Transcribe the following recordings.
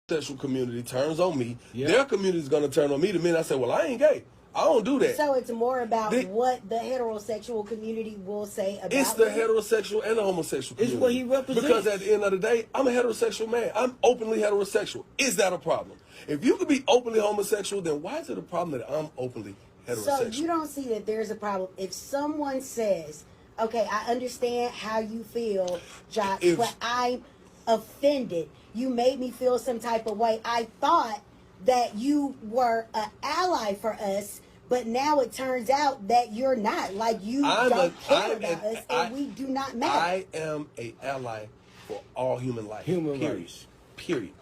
heterosexual community turns on me, their community is going to turn on me the minute I say, well, I ain't gay. I don't do that. So it's more about what the heterosexual community will say about It's the heterosexual and the homosexual community. It's what he represents. Because at the end of the day, I'm a heterosexual man. I'm openly heterosexual. Is that a problem? If you could be openly homosexual, then why is it a problem that I'm openly heterosexual? So you don't see that there's a problem. If someone says, okay, I understand how you feel, Jock, but I'm offended. You made me feel some type of way. I thought that you were an ally for us, but now it turns out that you're not. Like, you don't care about us, and we do not matter. I am an ally for all human life. Human rights. Period.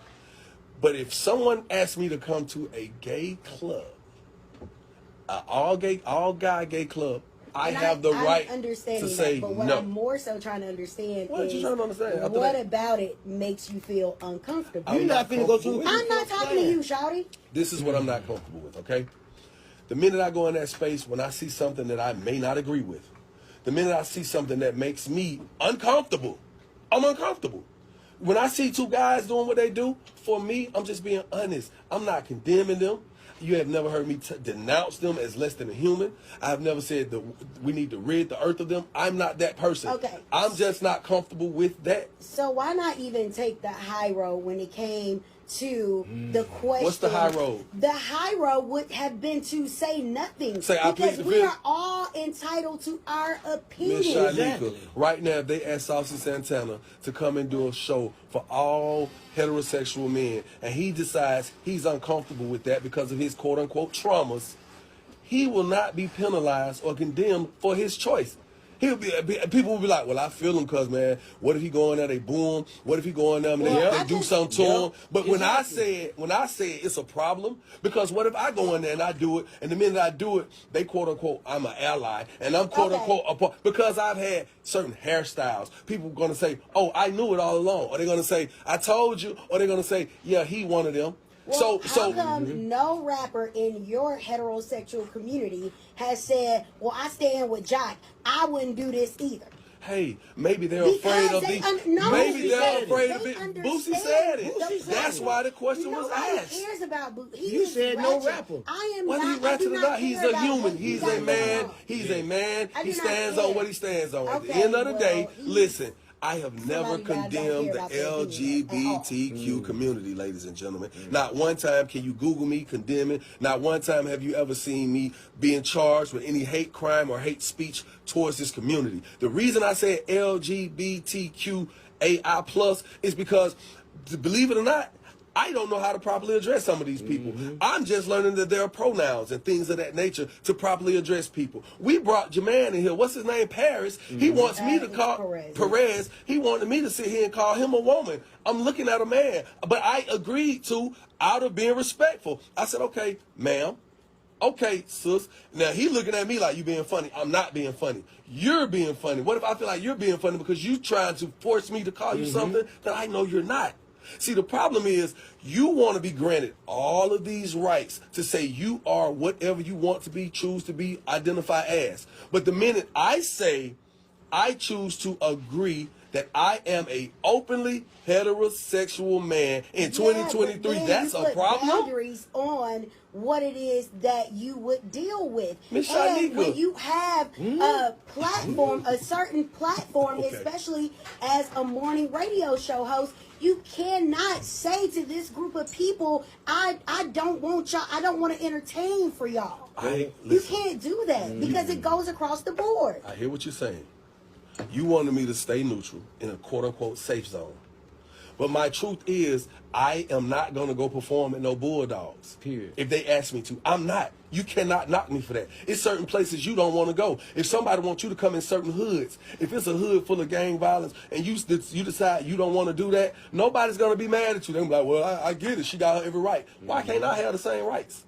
But if someone asks me to come to a gay club, all guy gay club, I have the right to say but what no. I'm more so trying to understand is you trying to understand? what about it makes you feel uncomfortable? You're not finna go to. I'm not talking to you, shawty. This is what I'm not comfortable with, okay? The minute I go in that space, when I see something that I may not agree with, the minute I see something that makes me uncomfortable, I'm uncomfortable. When I see two guys doing what they do, for me, I'm just being honest. I'm not condemning them. You have never heard me denounce them as less than a human. I've never said that we need to rid the earth of them. I'm not that person. Okay. I'm just not comfortable with that. So why not even take the high road when it came to the question? What's the high road? The high road would have been to say nothing. Because we are all entitled to our opinion. Miss right now, if they ask Saucy Santana to come and do a show for all heterosexual men, and he decides he's uncomfortable with that because of his quote-unquote traumas, he will not be penalized or condemned for his choice. People will be like, well, I feel him because, man, what if he go in there, they boo him? What if he go in there and they do something to him? But when I say it's a problem, because what if I go in there and I do it, and the minute I do it, they quote-unquote, I'm an ally, and I'm quote-unquote, because I've had certain hairstyles, people are going to say, oh, I knew it all along. Or they're going to say, I told you. Or they're going to say, yeah, he one of them. Well, how come no rapper in your heterosexual community has said, well, I stand with Jock, I wouldn't do this either? Hey, maybe they're afraid of these. Maybe they're afraid of it. Boosie said it. That's why the question was asked. Who cares about Boosie? You said no rapper. I am whether not. he ratchet or not, he's a human. He's a man. He's a man. He stands on what he stands on. At the Okay, end of the day, well, listen. I have never Somebody that don't condemned care the about their LGBTQ community, ladies and gentlemen. Not one time can you Google me condemning. Not one time have you ever seen me being charged with any hate crime or hate speech towards this community. The reason I said LGBTQAI+ is because, believe it or not, I don't know how to properly address some of these people. I'm just learning that there are pronouns and things of that nature to properly address people. We brought Jermaine in here. What's his name? Paris. He wants me to call Perez. He wanted me to sit here and call him a woman. I'm looking at a man. But I agreed to out of being respectful. I said, okay, ma'am. Okay, sis. Now, he looking at me like you being funny. I'm not being funny. You're being funny. What if I feel like you're being funny because you trying to force me to call you something that I know you're not? See, the problem is you want to be granted all of these rights to say you are whatever you want to be, choose to be, identify as. But the minute I say I choose to agree that I am a openly heterosexual man in 2023, that's a problem. Boundaries on what it is that you would deal with. Miss And Shanika, when you have a platform, a certain platform, especially as a morning radio show host, you cannot say to this group of people, I don't want y'all, I don't want to entertain for y'all. You can't do that because it goes across the board. I hear what you're saying. You wanted me to stay neutral in a quote-unquote safe zone. But my truth is, I am not going to go perform at no Bulldogs. Period. If they ask me to. I'm not. You cannot knock me for that. It's certain places you don't want to go. If somebody wants you to come in certain hoods, if it's a hood full of gang violence and you decide you don't want to do that, nobody's going to be mad at you. They're going to be like, well, I get it. She got her every right. Why can't I have the same rights?